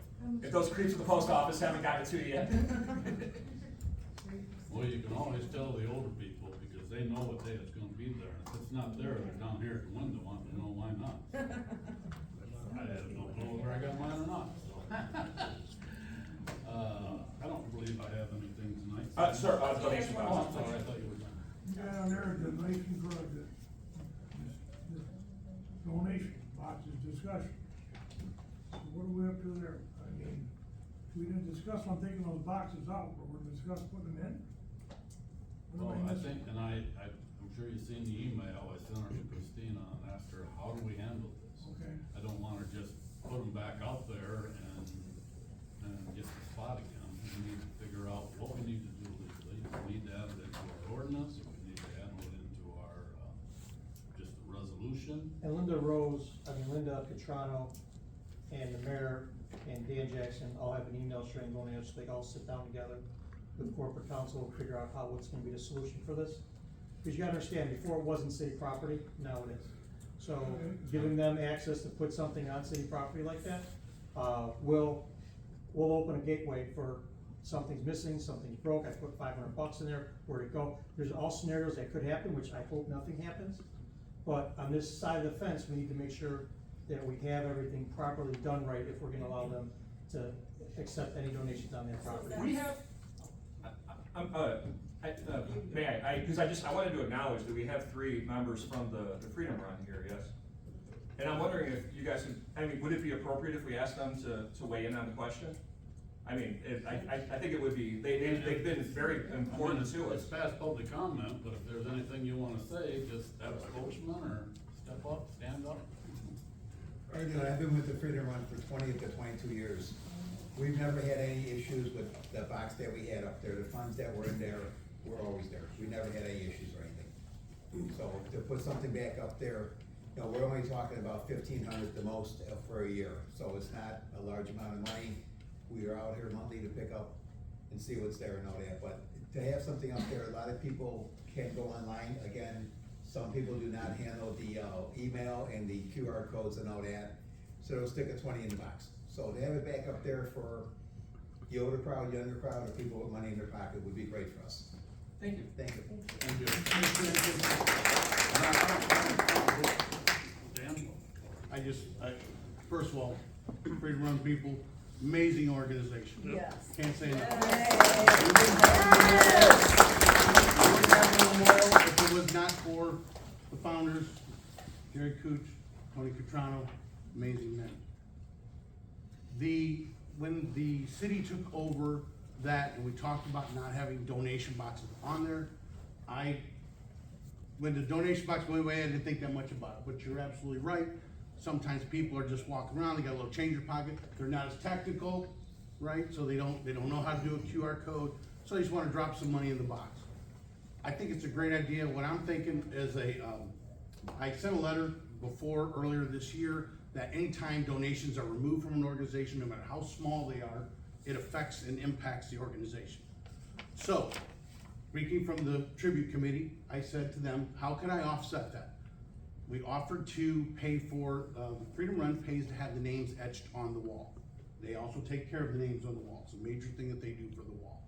If those creeps at the post office haven't gotten it to you yet. Well, you can always tell the older people, because they know what day it's gonna be there. If it's not there, they're down here at the window wanting to know why not. I have no clue whether I got mine or not, so. I don't believe I have anything tonight. Sir, donation Oh, I'm box. sorry, I thought you were done. Yeah, there, donation for the donation boxes discussion. So what are we up to there? I mean, we didn't discuss on taking those boxes out, but we're discussing putting them in. What Well, am I missing? think, and I'm sure you've seen the email I sent her to Christina and asked her, how do we handle this? Okay. I don't wanna just put them back out there and get the spot again. We need to figure out what we need to do legally. We need to add it into our ordinance, or we need to add it into our, just a resolution. And Linda Catrano, and the mayor and Dan Jackson all have an email string going in, so they all sit down together with corporate counsel, figure out what's gonna be the solution for this. Because you gotta understand, before it wasn't city property, now it is. So giving them access to put something on city property like that, will open a gateway for something's missing, something's broke, I put $500 in there, where'd it go? There's all scenarios that could happen, which I hope nothing happens. But on this side of the fence, we need to make sure that we have everything properly done right if we're gonna allow them to accept any donations on that property. We have, may I wanted to acknowledge that we have 3 members from the Freedom Run here, yes? And I'm wondering if you guys, would it be appropriate if we asked them to weigh in on the question? I think it would be, they've been very important to us. It's past public comment, but if there's anything you wanna say, just have a spokesman or step up, stand up. I've been with the Freedom Run for 20 to 22 years. We've never had any issues with the box that we had up there. The funds that were in there were always there. We never had any issues or anything. So to put something back up there, we're only talking about 1,500 the most for a year. So it's not a large amount of money. We are out here monthly to pick up and see what's there and all that. But to have something up there, a lot of people can't go online. Again, some people do not handle the email and the QR codes and all that. So they'll stick a 20 in the box. So to have it back up there for the older crowd, younger crowd, or people with money in their pocket would be great for us. Thank you. Thank you. Thank you. Dan? First of all, Freedom Run people, amazing organization. Yes. Can't say enough. Yay. If it was not for the founders, Jerry Cooch, Tony Catrano, amazing men. When the city took over that, and we talked about not having donation boxes on there, when the donation box went away, I didn't think that much about it, but you're absolutely right. Sometimes people are just walking around, they got a little change in their pocket, they're not as technical, right? So they don't know how to do a QR code, so they just wanna drop some money in the box. I think it's a great idea. What I'm thinking is I sent a letter earlier this year, that anytime donations are removed from an organization, no matter how small they are, it affects and impacts the organization. So, speaking from the tribute committee, I said to them, how can I offset that? We offered to pay for, the Freedom Run pays to have the names etched on the wall. They also take care of the names on the wall. It's a major thing that they do for the wall.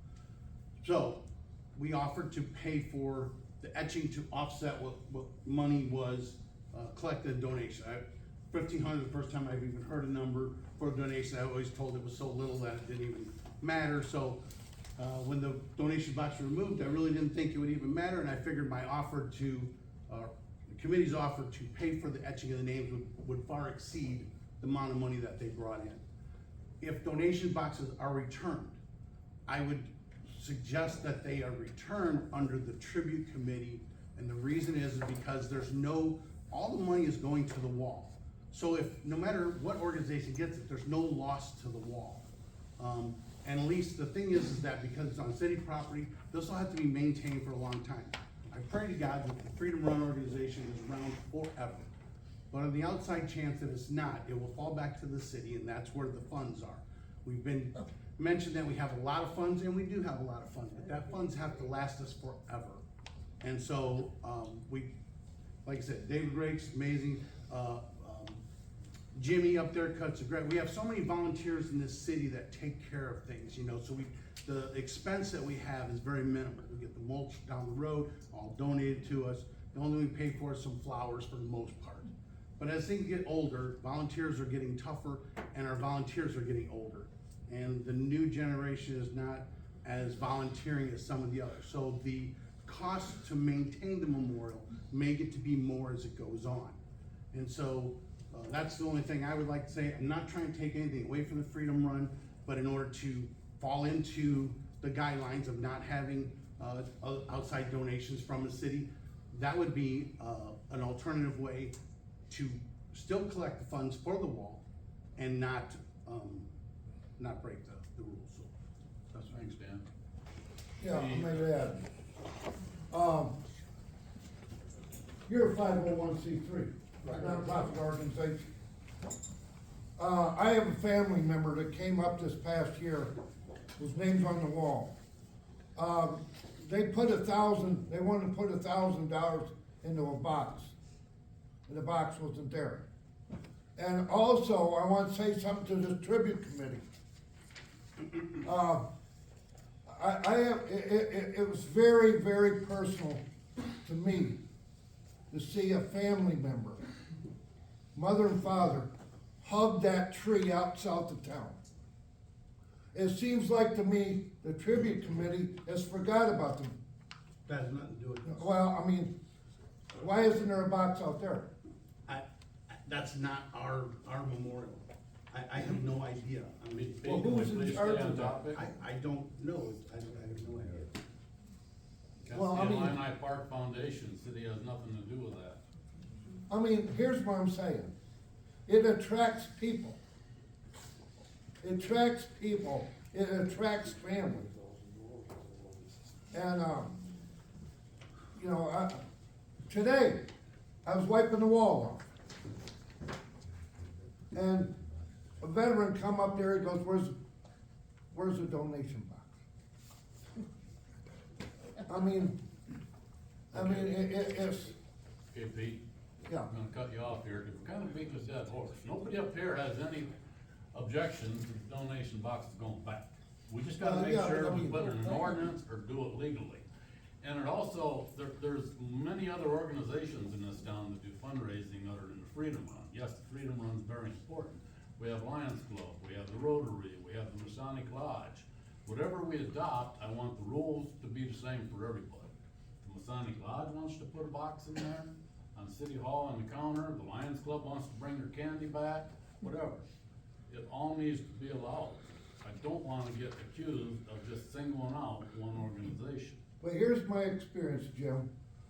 So, we offered to pay for the etching to offset what money was collected in donation. $1,500 the first time I've even heard a number for a donation. I always told it was so little that it didn't even matter. So when the donation box was removed, I really didn't think it would even matter, and I figured my offer to, the committee's offer to pay for the etching of the names would far exceed the amount of money that they brought in. If donation boxes are returned, I would suggest that they are returned under the tribute committee, and the reason is because all the money is going to the wall. So no matter what organization gets it, there's no loss to the wall. And at least the thing is that because it's on city property, this will have to be maintained for a long time. I pray to God that the Freedom Run organization is around forever. But on the outside chance that it's not, it will fall back to the city, and that's where the funds are. We've been mentioned that we have a lot of funds, and we do have a lot of funds, but that funds have to last us forever. And so like I said, David Rake's amazing. Jimmy up there cuts a great. We have so many volunteers in this city that take care of things, so the expense that we have is very minimal. We get the mulch down the road, all donated to us. The only thing we pay for is some flowers for the most part. But as things get older, volunteers are getting tougher, and our volunteers are getting older. And the new generation is not as volunteering as some of the others. So the cost to maintain the memorial may get to be more as it goes on. And so that's the only thing I would like to say. I'm not trying to take anything away from the Freedom Run, but in order to fall into the guidelines of not having outside donations from the city, that would be an alternative way to still collect the funds for the wall and not break the rules, so that's what I Thanks, Dan. Yeah, I may add. You're a 501c3, nonprofit organization. I have a family member that came up this past year, whose name's on the wall. They wanted to put $1,000 into a box, and the box wasn't there. And also, I want to say something to this tribute committee. It was very, very personal to me to see a family member, mother and father, hug that tree out south of town. It seems like to me, the tribute committee has forgot about them. that has nothing to do with this. Well, I mean, why isn't there a box out there? That's not our memorial. I have no idea. I mean, Well, who's in Please charge stay on of that? topic. I don't know. I have no idea. That's Well, the I mean- Illini Park Foundation, city has nothing to do with that. I mean, here's what I'm saying. It attracts people. It attracts people. It attracts families. And, today, I was wiping the wall off. And a veteran come up there, he goes, where's the donation box? I mean, it's, Okay, Pete? yeah. I'm gonna cut you off here, because we're kind of beating a dead horse. Nobody up here has any objection to the donation boxes going back. We just gotta make Yeah, sure but I we mean- put it in an ordinance or do it legally. And it also, there's many other organizations in this town that do fundraising other than the Freedom Run. Yes, the Freedom Run's very important. We have Lions Club, we have the Rotary, we have the Masonic Lodge. Whatever we adopt, I want the rules to be the same for everybody. The Masonic Lodge wants to put a box in there on City Hall on the counter, the Lions Club wants to bring their candy back, whatever. It all needs to be allowed. I don't wanna get accused of just singling out one organization. But here's my experience, Jim.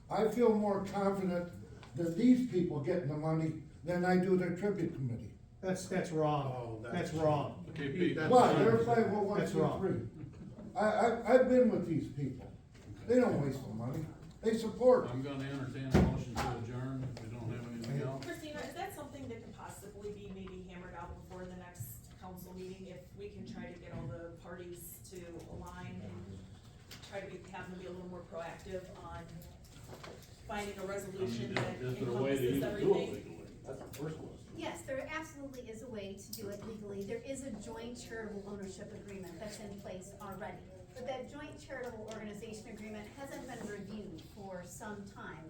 I feel more confident that these people getting the money than I do their tribute committee. That's wrong. Oh, That's wrong. Okay, Pete. Why? They're 501c3. That's wrong. I've been with these people. They don't waste the money. They support. I'm gonna entertain a motion to adjourn if we don't have anything else. Christina, is that something that could possibly be maybe hammered out before the next council meeting, if we can try to get all the parties to align and try to have them be a little more proactive on finding a resolution that Is there a way to encompasses even do it everything? legally? That's the first question. Yes, there absolutely is a way to do it legally. There is a joint charitable ownership agreement that's in place already. But that joint charitable organization agreement hasn't been reviewed for some time.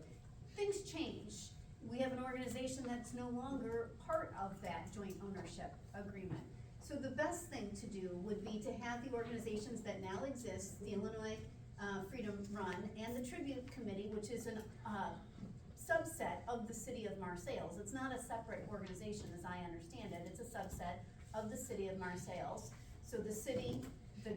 Things change. We have an organization that's no longer part of that joint ownership agreement. So the best thing to do would be to have the organizations that now exist, the Illinois Freedom Run and the Tribute Committee, which is a subset of the city of Marseilles. It's not a separate organization as I understand it, it's a subset of the city of Marseilles. So the city, the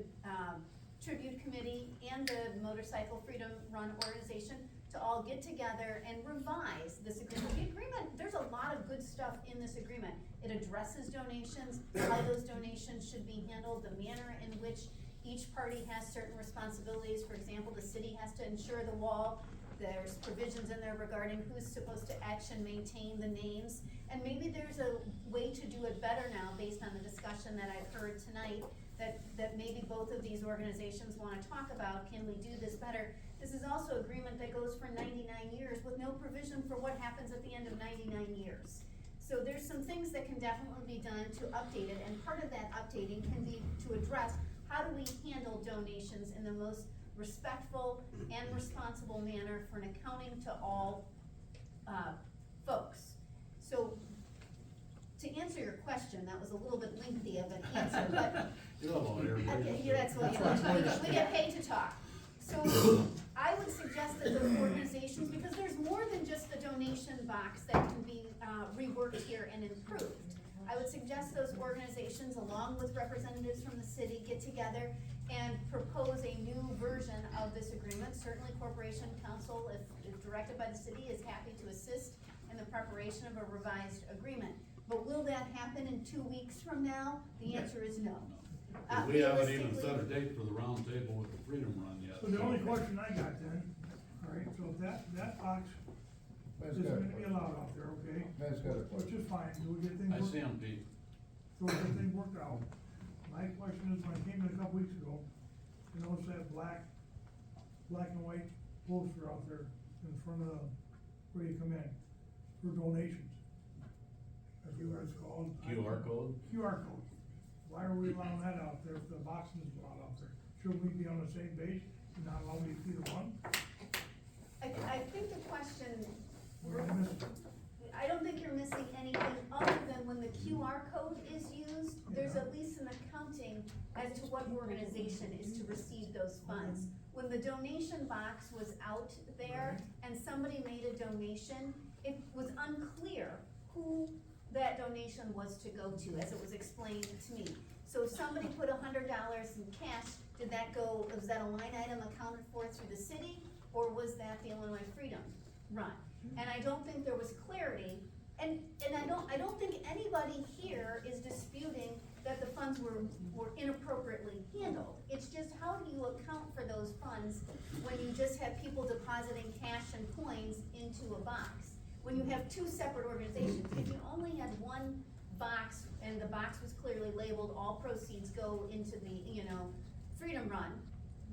Tribute Committee, and the Motorcycle Freedom Run organization to all get together and revise this agreement. The agreement, there's a lot of good stuff in this agreement. It addresses donations, how those donations should be handled, the manner in which each party has certain responsibilities. For example, the city has to insure the wall. There's provisions in there regarding who's supposed to actually maintain the names. And maybe there's a way to do it better now based on the discussion that I've heard tonight, that maybe both of these organizations wanna talk about, can we do this better? This is also agreement that goes for 99 years with no provision for what happens at the end of 99 years. So there's some things that can definitely be done to update it, and part of that updating can be to address how do we handle donations in the most respectful and responsible manner for an accounting to all folks. So to answer your question, that was a little bit lengthy of an answer, but You're a lawyer. yeah, that's what we get paid to talk. So I would suggest that those organizations, because there's more than just the donation box that can be reworked here and improved. I would suggest those organizations, along with representatives from the city, get together and propose a new version of this agreement. Certainly Corporation Council, if directed by the city, is happy to assist and the preparation of a revised agreement. But will that happen in 2 weeks from now? The answer is no. We haven't even Realistically- set a date for the round table with the Freedom Run yet. So the only question I got then, all right, so that box That's isn't good. gonna be allowed out there, okay? That's good. Which is fine, we'll get things I worked. see him, Pete. So we'll get things worked out. My question is, when I came in a couple weeks ago, you notice that black and white poster out there in front of where you come in for donations. I forget what it's called. QR code? QR code. Why are we allowing that out there if the boxing is allowed out there? Should we be on the same page and not allow me to see the one? I think the question, Where am I missing? I don't think you're missing anything other than when the QR code is used, there's at least an accounting as to what organization is to receive those funds. When the donation box was out there and somebody made a donation, it was unclear who that donation was to go to, as it was explained to me. So if somebody put $100 in cash, did that go, was that a line item accounted for through the city, or was that the Illinois Freedom Run? And I don't think there was clarity, and I don't think anybody here is disputing that the funds were inappropriately handled. It's just how do you account for those funds when you just have people depositing cash and coins into a box? When you have two separate organizations, if you only had one box and the box was clearly labeled, all proceeds go into the, Freedom Run,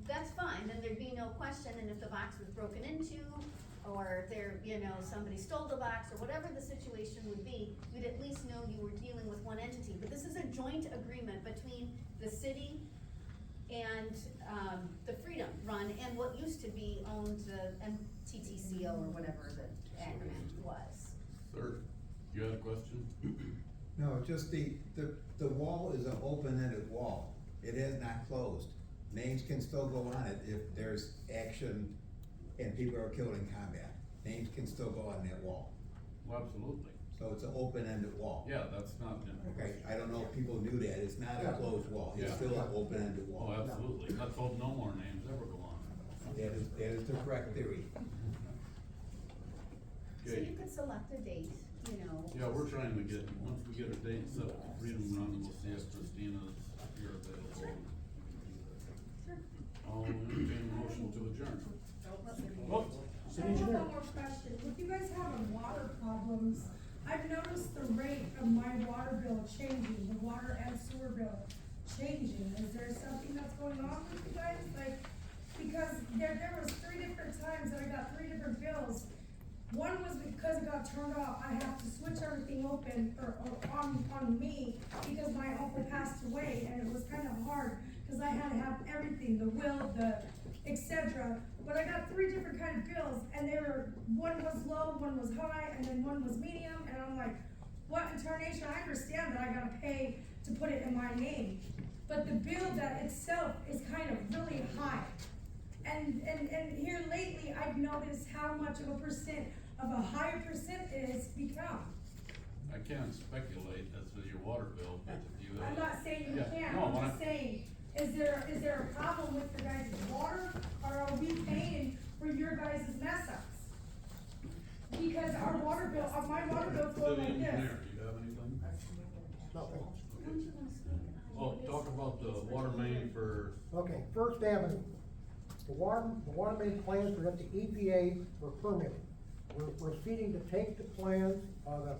that's fine, then there'd be no question, and if the box was broken into, or if there, somebody stole the box, or whatever the situation would be, you'd at least know you were dealing with one entity. But this is a joint agreement between the city and, the Freedom Run, and what used to be owned, the MTTCO, or whatever the acronym was. Sir, you had a question? No, just the wall is an open-ended wall. It is not closed. Names can still go on it if there's action and people are killed in combat. Names can still go on that wall. Well, absolutely. So it's an open-ended wall. Yeah, that's not. Okay, I don't know if people knew that. It's not a closed wall. It's Yeah. still an open-ended wall. Oh, absolutely. Let's hope no more names ever go on. That is the correct theory. So Okay. you could select a date, Yeah, we're trying to get, once we get a date set for Freedom Run, we'll see if Christina's here available. I'll entertain a motion to adjourn. Oh, I have one more question. If you guys having water problems, I've noticed the rate of my water bill changing, the water and sewer bill changing. Is there something that's going on with you guys? Because there was 3 different times that I got 3 different bills. One was because it got turned off. I have to switch everything open or on me because my uncle passed away, and it was kind of hard because I had to have everything, the will, the etc. But I got 3 different kind of bills, and one was low, one was high, and then one was medium, and I'm like, what in tarnation? I understand that I gotta pay to put it in my name, but the bill that itself is kind of really high. And here lately, I've noticed how much of a higher percent it has become. I can't speculate as to your water bill, but if you. I'm not saying you Yeah, can't, no, I'm when just saying, is there a problem with your guys' water, or are we paying for your guys' mess ups? Because our water bill, my water bill's going City like this. engineer, do you have anything? Oh, talk about the water main for, Okay, First Avenue. The water main plans are at the EPA for permitting. We're proceeding to take the plans of the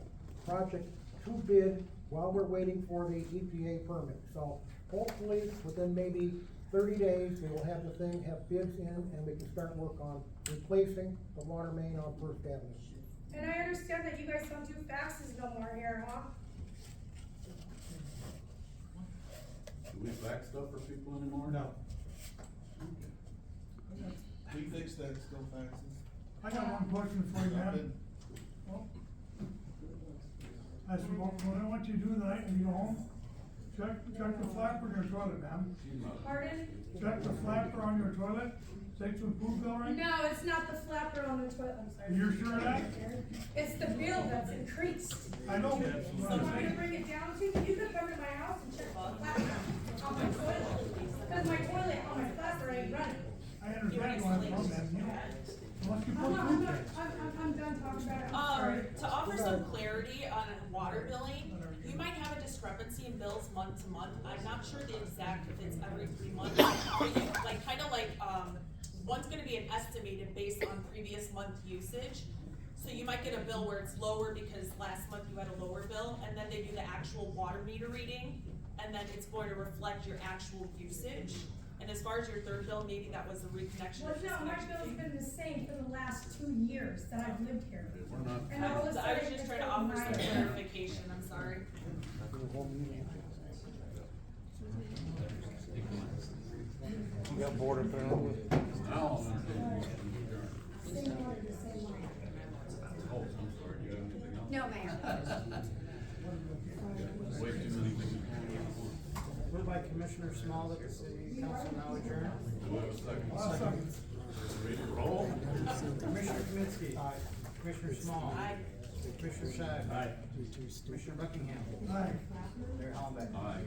project to bid while we're waiting for the EPA permit. So hopefully, within maybe 30 days, we will have bids in, and we can start work on replacing the water main on First Avenue. And I understand that you guys don't do faxes no more here, huh? do we fax stuff for people anymore? No. We fixed that, still faxes. I got one question for you, man. I said, what I want you to do tonight when you go home, check the flapper in your toilet, ma'am. Pardon? Check the flapper on your toilet, take some poop bill right? No, it's not the flapper on the toilet, I'm sorry. You're sure of that? It's the bill that's increased. I know. So you want me to bring it down to you? You could come to my house and check the flapper on my toilet. Cause my toilet on my flapper ain't running. I understand why I'm from that, you know. Unless you put poop in. I'm done talking about it, I'm sorry. To water billing, you might have a discrepancy in bills month to month. I'm not sure the exact, if it's every 3 months. Like, kinda like, one's gonna be an estimated based on previous month usage. So you might get a bill where it's lower because last month you had a lower bill, and then they do the actual water meter reading, and then it's going to reflect your actual usage. And as far as your third bill, maybe that was a reconnection or Well, no, my disconnection bill's fee. been the same for the last 2 years that I've lived here. We're not. And all of a I was sudden, just it's trying to been offer some my- clarification, I'm sorry. You got border patrol? Now, Same water, the same line. oh, I'm sorry, do you have anything else? No, Mayor. Way too many things. Moved by Commissioner Small that the city council now adjourn. Do I have a second? Ready to roll? Commissioner Kaminsky. Aye. Commissioner Small. Aye. Commissioner Shad. Aye. Commissioner Buckingham. Aye. Mayor Hollenbeck. Aye.